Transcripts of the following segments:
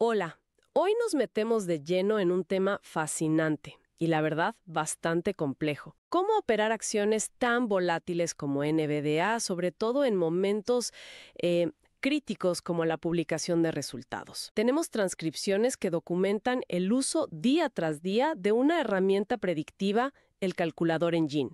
Hola, hoy nos metemos de lleno en un tema fascinante y la verdad bastante complejo. ¿Cómo operar acciones tan volátiles como NVDA, sobre todo en momentos críticos como la publicación de resultados? Tenemos transcripciones que documentan el uso día tras día de una herramienta predictiva, el calculador Engine,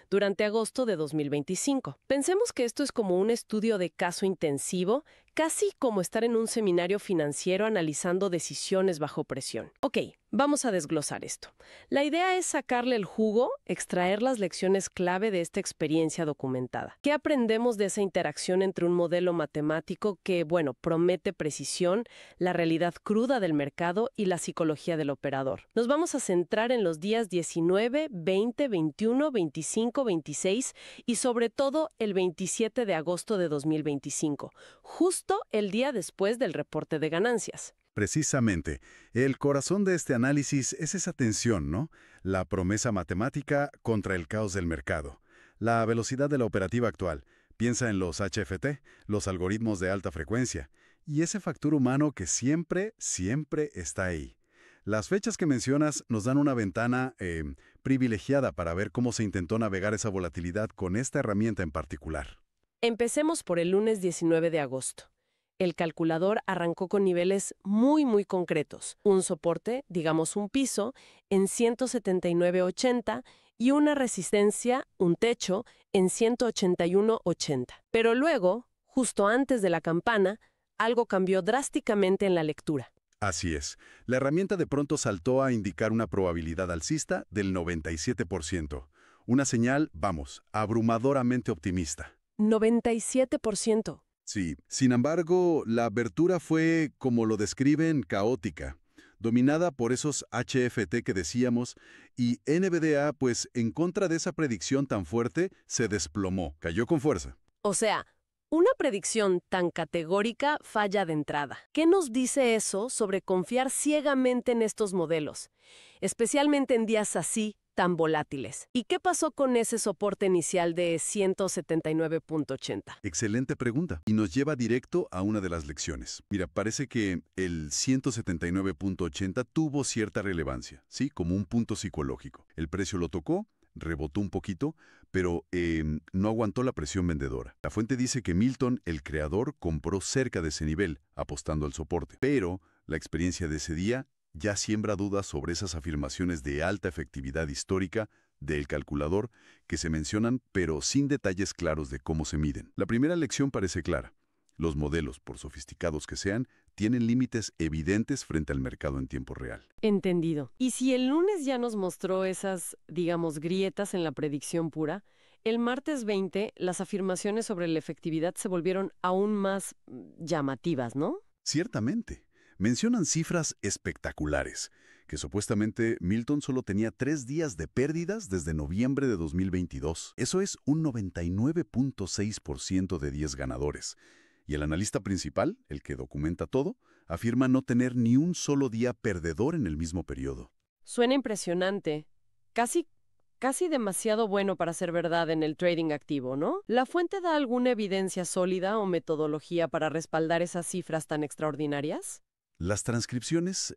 durante agosto de 2025. Pensemos que esto es como un estudio de caso intensivo, casi como estar en un seminario financiero analizando decisiones bajo presión. Ok, vamos a desglosar esto. La idea es sacarle el jugo, extraer las lecciones clave de esta experiencia documentada. ¿Qué aprendemos de esa interacción entre un modelo matemático que, promete precisión, la realidad cruda del mercado y la psicología del operador? Nos vamos a centrar en los días 19, 20, 21, 25, 26 y sobre todo el 27 de agosto de 2025, justo el día después del reporte de ganancias. Precisamente, el corazón de este análisis es esa tensión, ¿no? La promesa matemática contra el caos del mercado. La velocidad de la operativa actual. Piensa en los HFT, los algoritmos de alta frecuencia, y ese factor humano que siempre está ahí. Las fechas que mencionas nos dan una ventana privilegiada para ver cómo se intentó navegar esa volatilidad con esta herramienta en particular. Empecemos por el lunes 19 de agosto. El calculador arrancó con niveles muy concretos. Un soporte, digamos un piso, en 179.80 y una resistencia, un techo, en 181.80. Pero luego, justo antes de la campana, algo cambió drásticamente en la lectura. Así es. La herramienta de pronto saltó a indicar una probabilidad alcista del 97%. Una señal, abrumadoramente optimista. 97%. Sí, sin embargo, la abertura fue, como lo describen, caótica, dominada por esos HFT que decíamos, y NVDA, pues, en contra de esa predicción tan fuerte, se desplomó, cayó con fuerza. O sea, una predicción tan categórica falla de entrada. ¿Qué nos dice eso sobre confiar ciegamente en estos modelos, especialmente en días así, tan volátiles? ¿Y qué pasó con ese soporte inicial de 179.80? Excelente pregunta, y nos lleva directo a una de las lecciones. Mira, parece que el 179.80 tuvo cierta relevancia, ¿sí? Como un punto psicológico. El precio lo tocó, rebotó un poquito, pero no aguantó la presión vendedora. La fuente dice que Milton, el creador, compró cerca de ese nivel, apostando al soporte. Pero la experiencia de ese día ya siembra dudas sobre esas afirmaciones de alta efectividad histórica del calculador que se mencionan, pero sin detalles claros de cómo se miden. La primera lección parece clara. Los modelos, por sofisticados que sean, tienen límites evidentes frente al mercado en tiempo real. Entendido. Y si el lunes ya nos mostró esas, grietas en la predicción pura, el martes 20 las afirmaciones sobre la efectividad se volvieron aún más llamativas, ¿no? Ciertamente. Mencionan cifras espectaculares, que supuestamente Milton solo tenía 3 días de pérdidas desde noviembre de 2022. Eso es un 99.6% de 10 ganadores. Y el analista principal, el que documenta todo, afirma no tener ni un solo día perdedor en el mismo periodo. Suena impresionante. Casi demasiado bueno para ser verdad en el trading activo, ¿no? ¿La fuente da alguna evidencia sólida o metodología para respaldar esas cifras tan extraordinarias? Las transcripciones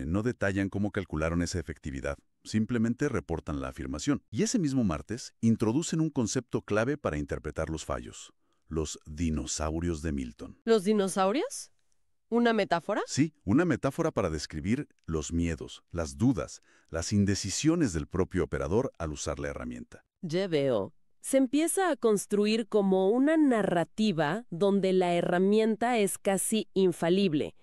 no detallan cómo calcularon esa efectividad, simplemente reportan la afirmación. Y ese mismo martes introducen un concepto clave para interpretar los fallos: los dinosaurios de Milton. ¿Los dinosaurios? ¿Una metáfora? Sí, una metáfora para describir los miedos, las dudas, las indecisiones del propio operador al usar la herramienta. Ya veo. Se empieza a construir como una narrativa donde la herramienta es casi infalible.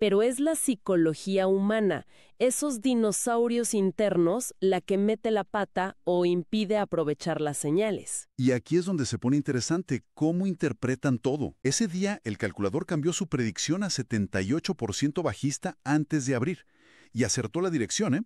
Pero es la psicología humana, esos dinosaurios internos, la que mete la pata o impide aprovechar las señales. Y aquí es donde se pone interesante cómo interpretan todo. Ese día el calculador cambió su predicción a 78% bajista antes de abrir. Y acertó la dirección, ¿eh?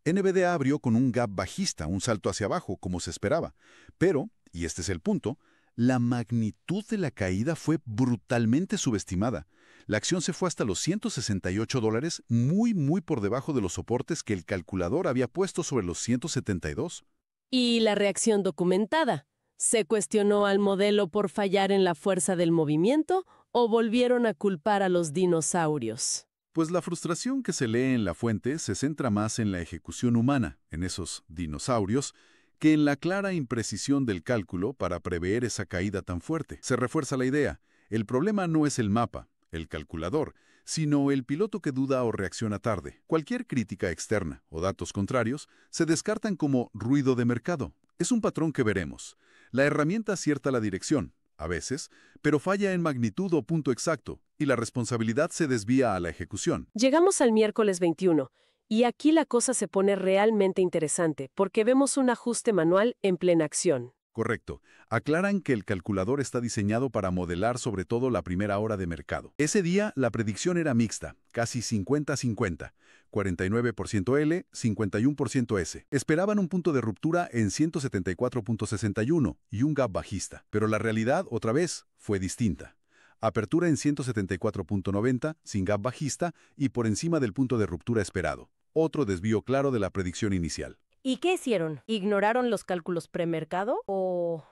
NVDA abrió con un gap bajista, un salto hacia abajo, como se esperaba. Pero, y este es el punto, la magnitud de la caída fue brutalmente subestimada. La acción se fue hasta los $168, muy por debajo de los soportes que el calculador había puesto sobre los 172. ¿Y la reacción documentada? ¿Se cuestionó al modelo por fallar en la fuerza del movimiento o volvieron a culpar a los dinosaurios? Pues la frustración que se lee en la fuente se centra más en la ejecución humana, en esos dinosaurios, que en la clara imprecisión del cálculo para prever esa caída tan fuerte. Se refuerza la idea: el problema no es el mapa, el calculador, sino el piloto que duda o reacciona tarde. Cualquier crítica externa o datos contrarios se descartan como ruido de mercado. Es un patrón que veremos. La herramienta acierta la dirección, a veces, pero falla en magnitud o punto exacto, y la responsabilidad se desvía a la ejecución. Llegamos al miércoles 21, y aquí la cosa se pone realmente interesante, porque vemos un ajuste manual en plena acción. Correcto. Aclaran que el calculador está diseñado para modelar sobre todo la primera hora de mercado. Ese día la predicción era mixta, casi 50-50, 49% L, 51% S. Esperaban un punto de ruptura en 174.61 y un gap bajista, pero la realidad, otra vez, fue distinta. Apertura en 174.90, sin gap bajista y por encima del punto de ruptura esperado. Otro desvío claro de la predicción inicial. ¿Y qué hicieron? ¿Ignoraron los cálculos premercado o...?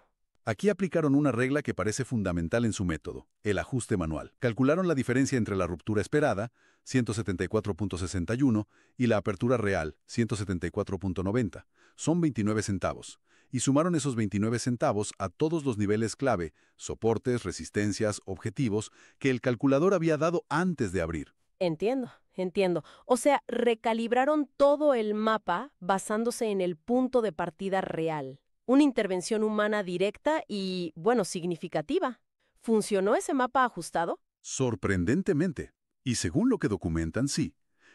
Aquí aplicaron una regla que parece fundamental en su método, el ajuste manual. Calcularon la diferencia entre la ruptura esperada, 174.61, y la apertura real, 174.90. Son 29 centavos. Y sumaron esos 29 centavos a todos los niveles clave, soportes, resistencias, objetivos, que el calculador había dado antes de abrir. Entiendo. O sea, recalibraron todo el mapa basándose en el punto de partida real. Una intervención humana directa y, bueno, significativa. ¿Funcionó ese mapa ajustado? Sorprendentemente. Y según lo que documentan, sí.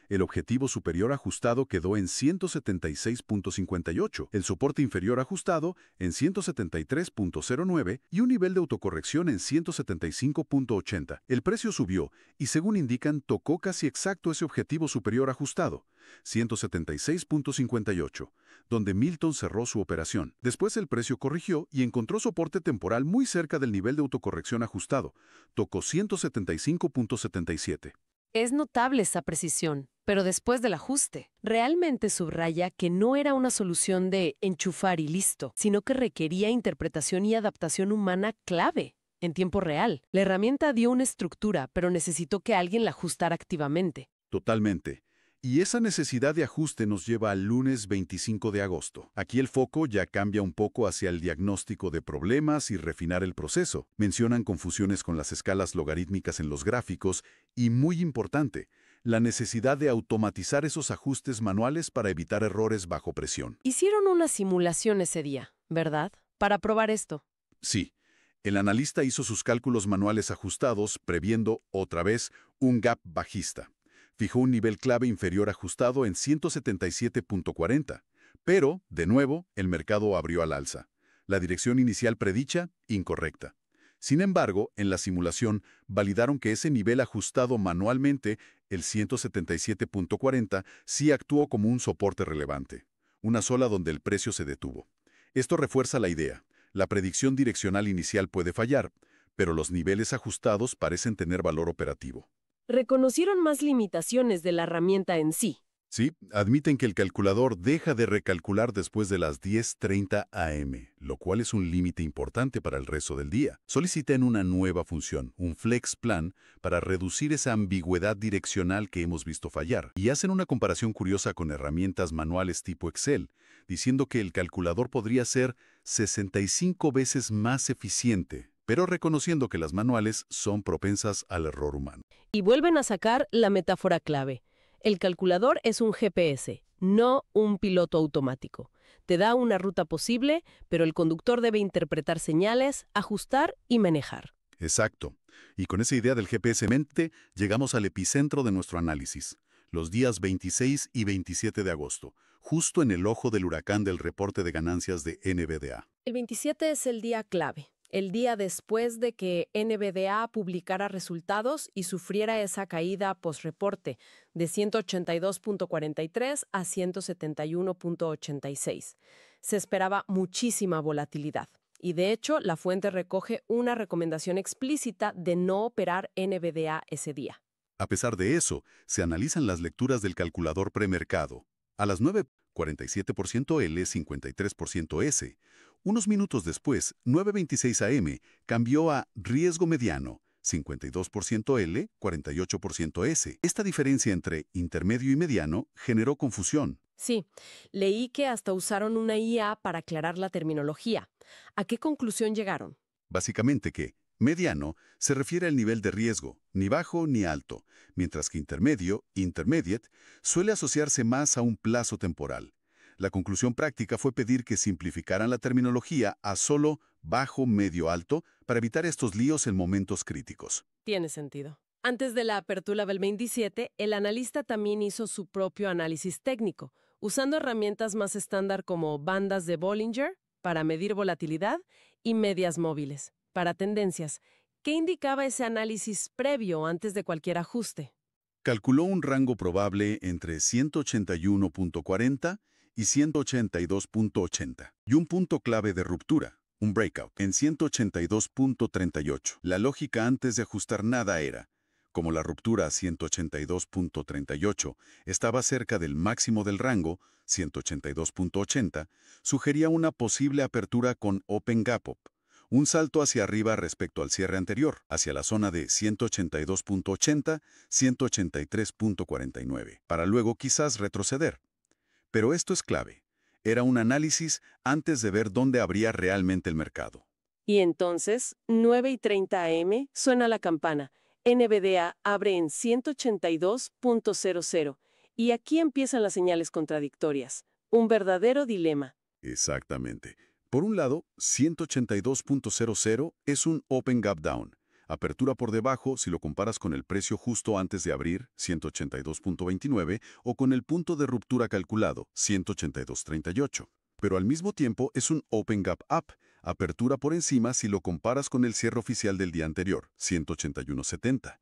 El objetivo superior ajustado quedó en 176.58, el soporte inferior ajustado en 173.09 y un nivel de autocorrección en 175.80. El precio subió y, según indican, tocó casi exacto ese objetivo superior ajustado, 176.58, donde Milton cerró su operación. Después el precio corrigió y encontró soporte temporal muy cerca del nivel de autocorrección ajustado. Tocó 175.77. Es notable esa precisión, pero después del ajuste, realmente subraya que no era una solución de enchufar y listo, sino que requería interpretación y adaptación humana clave, en tiempo real. La herramienta dio una estructura, pero necesitó que alguien la ajustara activamente. Totalmente. Y esa necesidad de ajuste nos lleva al lunes 25 de agosto. Aquí el foco ya cambia un poco hacia el diagnóstico de problemas y refinar el proceso. Mencionan confusiones con las escalas logarítmicas en los gráficos y, muy importante, la necesidad de automatizar esos ajustes manuales para evitar errores bajo presión. Hicieron una simulación ese día, ¿verdad? Para probar esto. Sí. El analista hizo sus cálculos manuales ajustados, previendo, otra vez, un gap bajista. Fijó un nivel clave inferior ajustado en 177.40, pero, de nuevo, el mercado abrió al alza. La dirección inicial predicha, incorrecta. Sin embargo, en la simulación, validaron que ese nivel ajustado manualmente, el 177.40, sí actuó como un soporte relevante, una sola donde el precio se detuvo. Esto refuerza la idea. La predicción direccional inicial puede fallar, pero los niveles ajustados parecen tener valor operativo. Reconocieron más limitaciones de la herramienta en sí. Sí, admiten que el calculador deja de recalcular después de las 10:30 am, lo cual es un límite importante para el resto del día. Solicitan una nueva función, un flex plan, para reducir esa ambigüedad direccional que hemos visto fallar. Y hacen una comparación curiosa con herramientas manuales tipo Excel, diciendo que el calculador podría ser 65 veces más eficiente, pero reconociendo que las manuales son propensas al error humano. Y vuelven a sacar la metáfora clave. El calculador es un GPS, no un piloto automático. Te da una ruta posible, pero el conductor debe interpretar señales, ajustar y manejar. Exacto. Y con esa idea del GPS en mente, llegamos al epicentro de nuestro análisis, los días 26 y 27 de agosto, justo en el ojo del huracán del reporte de ganancias de NVDA. El 27 es el día clave. El día después de que NVDA publicara resultados y sufriera esa caída post-reporte de 182.43 a 171.86. Se esperaba muchísima volatilidad y, de hecho, la fuente recoge una recomendación explícita de no operar NVDA ese día. A pesar de eso, se analizan las lecturas del calculador premercado. A las 9, 47% L, 53% S. Unos minutos después, 9:26 am, cambió a riesgo mediano, 52% L, 48% S. Esta diferencia entre intermedio y mediano generó confusión. Sí, leí que hasta usaron una IA para aclarar la terminología. ¿A qué conclusión llegaron? Básicamente que mediano se refiere al nivel de riesgo, ni bajo ni alto, mientras que intermedio, intermediate, suele asociarse más a un plazo temporal. La conclusión práctica fue pedir que simplificaran la terminología a solo bajo, medio, alto para evitar estos líos en momentos críticos. Tiene sentido. Antes de la apertura del 27, el analista también hizo su propio análisis técnico, usando herramientas más estándar como bandas de Bollinger para medir volatilidad y medias móviles para tendencias. ¿Qué indicaba ese análisis previo antes de cualquier ajuste? Calculó un rango probable entre 181.40 y 182.80 y un punto clave de ruptura, un breakout, en 182.38. La lógica antes de ajustar nada era, como la ruptura a 182.38 estaba cerca del máximo del rango, 182.80, sugería una posible apertura con Open Gap Up, un salto hacia arriba respecto al cierre anterior, hacia la zona de 182.80, 183.49, para luego quizás retroceder. Pero esto es clave. Era un análisis antes de ver dónde habría realmente el mercado. Y entonces, 9:30 AM, suena la campana. NVDA abre en 182.00. Y aquí empiezan las señales contradictorias. Un verdadero dilema. Exactamente. Por un lado, 182.00 es un Open Gap Down. Apertura por debajo si lo comparas con el precio justo antes de abrir, 182.29, o con el punto de ruptura calculado, 182.38. Pero al mismo tiempo es un Open Gap Up, apertura por encima si lo comparas con el cierre oficial del día anterior, 181.70.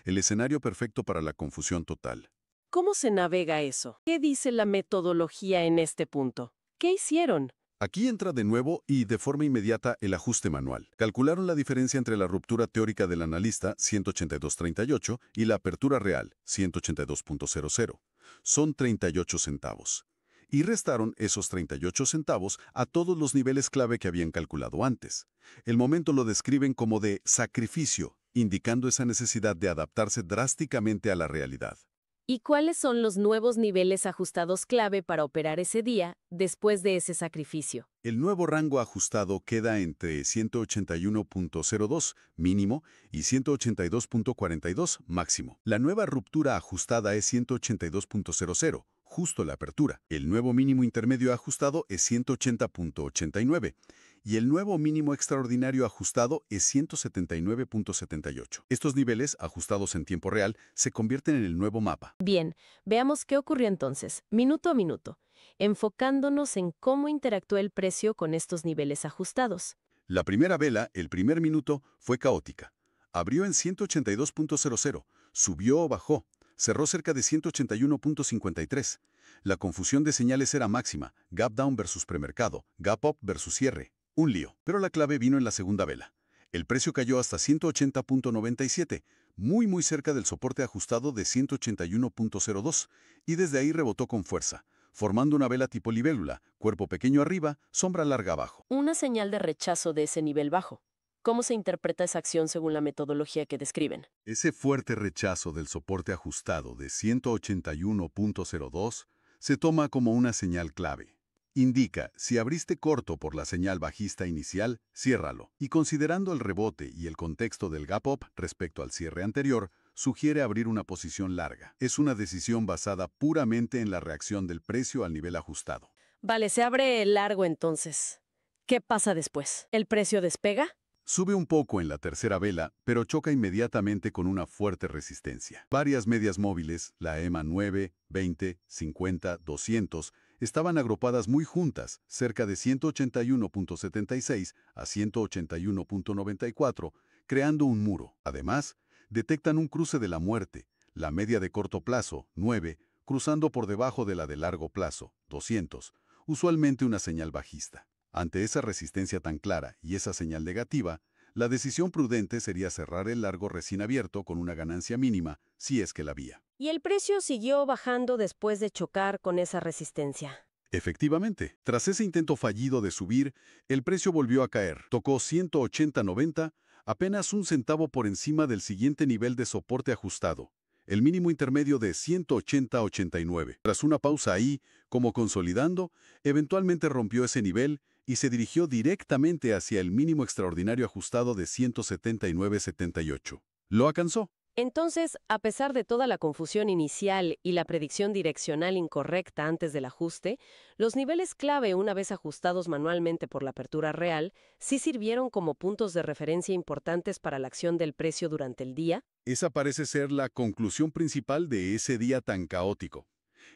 El escenario perfecto para la confusión total. ¿Cómo se navega eso? ¿Qué dice la metodología en este punto? ¿Qué hicieron? Aquí entra de nuevo y de forma inmediata el ajuste manual. Calcularon la diferencia entre la ruptura teórica del analista, 182.38, y la apertura real, 182.00. Son 38 centavos. Y restaron esos 38 centavos a todos los niveles clave que habían calculado antes. El momento lo describen como de sacrificio, indicando esa necesidad de adaptarse drásticamente a la realidad. ¿Y cuáles son los nuevos niveles ajustados clave para operar ese día después de ese sacrificio? El nuevo rango ajustado queda entre 181.02 mínimo y 182.42 máximo. La nueva ruptura ajustada es 182.00, justo la apertura. El nuevo mínimo intermedio ajustado es 180.89 y el nuevo mínimo extraordinario ajustado es 179.78. Estos niveles, ajustados en tiempo real, se convierten en el nuevo mapa. Bien, veamos qué ocurrió entonces, minuto a minuto, enfocándonos en cómo interactuó el precio con estos niveles ajustados. La primera vela, el primer minuto, fue caótica. Abrió en 182.00, subió o bajó, cerró cerca de 181.53. La confusión de señales era máxima, gap down versus premercado, gap up versus cierre. Un lío. Pero la clave vino en la segunda vela. El precio cayó hasta 180.97, muy cerca del soporte ajustado de 181.02, y desde ahí rebotó con fuerza, formando una vela tipo libélula, cuerpo pequeño arriba, sombra larga abajo. Una señal de rechazo de ese nivel bajo. ¿Cómo se interpreta esa acción según la metodología que describen? Ese fuerte rechazo del soporte ajustado de 181.02 se toma como una señal clave. Indica, si abriste corto por la señal bajista inicial, ciérralo. Y considerando el rebote y el contexto del gap up respecto al cierre anterior, sugiere abrir una posición larga. Es una decisión basada puramente en la reacción del precio al nivel ajustado. Vale, se abre largo entonces. ¿Qué pasa después? ¿El precio despega? Sube un poco en la tercera vela, pero choca inmediatamente con una fuerte resistencia. Varias medias móviles, la EMA 9, 20, 50, 200, estaban agrupadas muy juntas, cerca de 181.76 a 181.94, creando un muro. Además, detectan un cruce de la muerte, la media de corto plazo, 9, cruzando por debajo de la de largo plazo, 200, usualmente una señal bajista. Ante esa resistencia tan clara y esa señal negativa, la decisión prudente sería cerrar el largo recién abierto con una ganancia mínima, si es que la había. Y el precio siguió bajando después de chocar con esa resistencia. Efectivamente, tras ese intento fallido de subir, el precio volvió a caer. Tocó 180.90 apenas un centavo por encima del siguiente nivel de soporte ajustado, el mínimo intermedio de 180.89. Tras una pausa ahí, como consolidando, eventualmente rompió ese nivel y se dirigió directamente hacia el mínimo extraordinario ajustado de 179.78. Lo alcanzó. Entonces, a pesar de toda la confusión inicial y la predicción direccional incorrecta antes del ajuste, los niveles clave, una vez ajustados manualmente por la apertura real, sí sirvieron como puntos de referencia importantes para la acción del precio durante el día. Esa parece ser la conclusión principal de ese día tan caótico.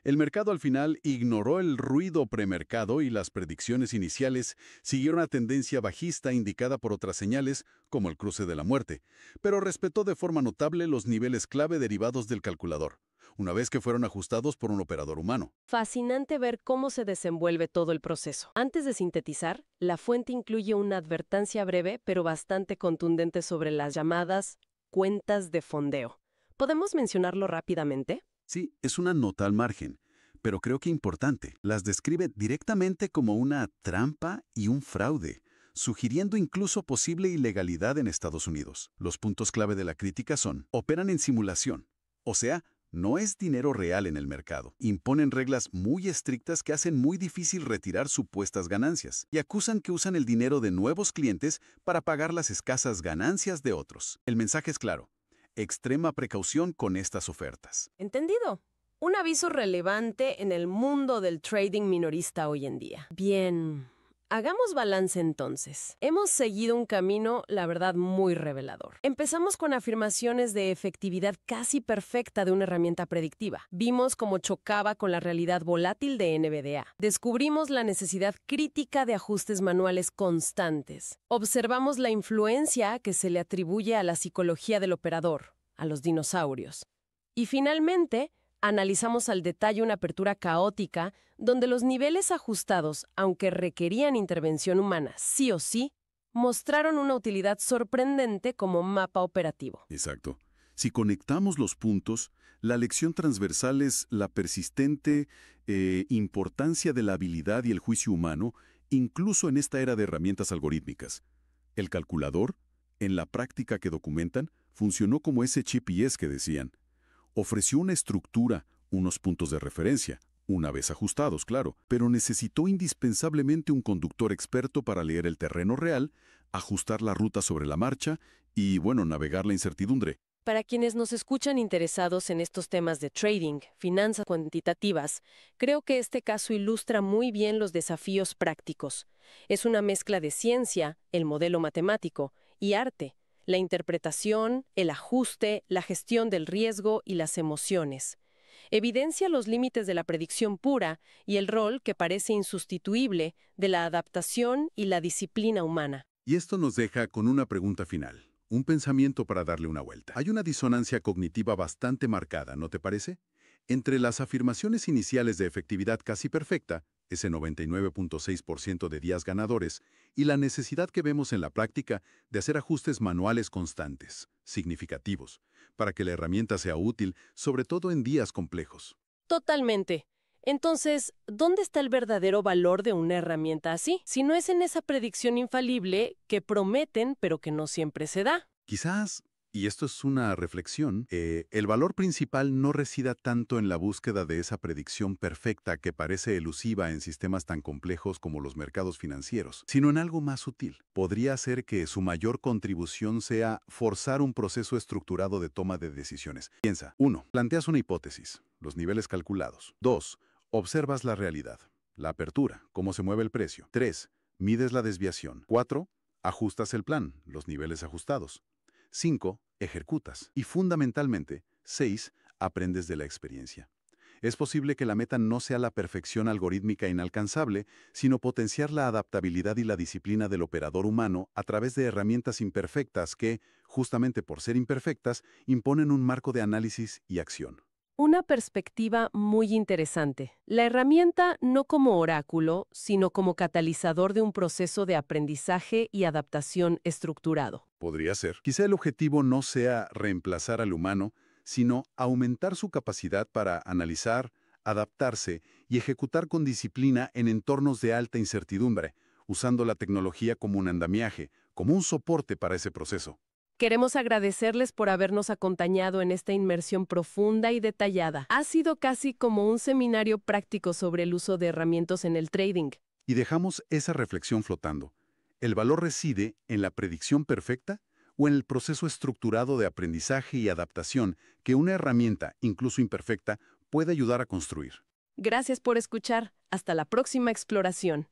El mercado al final ignoró el ruido premercado y las predicciones iniciales siguieron una tendencia bajista indicada por otras señales, como el cruce de la muerte, pero respetó de forma notable los niveles clave derivados del calculador, una vez que fueron ajustados por un operador humano. Fascinante ver cómo se desenvuelve todo el proceso. Antes de sintetizar, la fuente incluye una advertencia breve pero bastante contundente sobre las llamadas cuentas de fondeo. ¿Podemos mencionarlo rápidamente? Sí, es una nota al margen, pero creo que importante. Las describe directamente como una trampa y un fraude, sugiriendo incluso posible ilegalidad en Estados Unidos. Los puntos clave de la crítica son: operan en simulación, o sea, no es dinero real en el mercado. Imponen reglas muy estrictas que hacen muy difícil retirar supuestas ganancias, y acusan que usan el dinero de nuevos clientes para pagar las escasas ganancias de otros. El mensaje es claro: extrema precaución con estas ofertas. Entendido. Un aviso relevante en el mundo del trading minorista hoy en día. Bien, hagamos balance entonces. Hemos seguido un camino, la verdad, muy revelador. Empezamos con afirmaciones de efectividad casi perfecta de una herramienta predictiva. Vimos cómo chocaba con la realidad volátil de NVDA. Descubrimos la necesidad crítica de ajustes manuales constantes. Observamos la influencia que se le atribuye a la psicología del operador, a los dinosaurios. Y finalmente, analizamos al detalle una apertura caótica donde los niveles ajustados, aunque requerían intervención humana sí o sí, mostraron una utilidad sorprendente como mapa operativo. Exacto. Si conectamos los puntos, la lección transversal es la persistente importancia de la habilidad y el juicio humano, incluso en esta era de herramientas algorítmicas. El calculador, en la práctica que documentan, funcionó como ese GPS que decían. Ofreció una estructura, unos puntos de referencia, una vez ajustados, claro, pero necesitó indispensablemente un conductor experto para leer el terreno real, ajustar la ruta sobre la marcha y, navegar la incertidumbre. Para quienes nos escuchan interesados en estos temas de trading, finanzas cuantitativas, creo que este caso ilustra muy bien los desafíos prácticos. Es una mezcla de ciencia, el modelo matemático, y arte. La interpretación, el ajuste, la gestión del riesgo y las emociones. Evidencia los límites de la predicción pura y el rol que parece insustituible de la adaptación y la disciplina humana. Y esto nos deja con una pregunta final, un pensamiento para darle una vuelta. Hay una disonancia cognitiva bastante marcada, ¿no te parece? Entre las afirmaciones iniciales de efectividad casi perfecta, ese 99.6% de días ganadores, y la necesidad que vemos en la práctica de hacer ajustes manuales constantes, significativos, para que la herramienta sea útil, sobre todo en días complejos. Totalmente. Entonces, ¿dónde está el verdadero valor de una herramienta así? Si no es en esa predicción infalible que prometen, pero que no siempre se da. Quizás, y esto es una reflexión, el valor principal no resida tanto en la búsqueda de esa predicción perfecta que parece elusiva en sistemas tan complejos como los mercados financieros, sino en algo más sutil. Podría ser que su mayor contribución sea forzar un proceso estructurado de toma de decisiones. Piensa, 1. Planteas una hipótesis, los niveles calculados. 2. Observas la realidad, la apertura, cómo se mueve el precio. 3. Mides la desviación. 4. Ajustas el plan, los niveles ajustados. 5. Ejecutas. Y fundamentalmente, 6. Aprendes de la experiencia. Es posible que la meta no sea la perfección algorítmica inalcanzable, sino potenciar la adaptabilidad y la disciplina del operador humano a través de herramientas imperfectas que, justamente por ser imperfectas, imponen un marco de análisis y acción. Una perspectiva muy interesante. La herramienta no como oráculo, sino como catalizador de un proceso de aprendizaje y adaptación estructurado. Podría ser. Quizá el objetivo no sea reemplazar al humano, sino aumentar su capacidad para analizar, adaptarse y ejecutar con disciplina en entornos de alta incertidumbre, usando la tecnología como un andamiaje, como un soporte para ese proceso. Queremos agradecerles por habernos acompañado en esta inmersión profunda y detallada. Ha sido casi como un seminario práctico sobre el uso de herramientas en el trading. Y dejamos esa reflexión flotando. ¿El valor reside en la predicción perfecta o en el proceso estructurado de aprendizaje y adaptación que una herramienta, incluso imperfecta, puede ayudar a construir? Gracias por escuchar. Hasta la próxima exploración.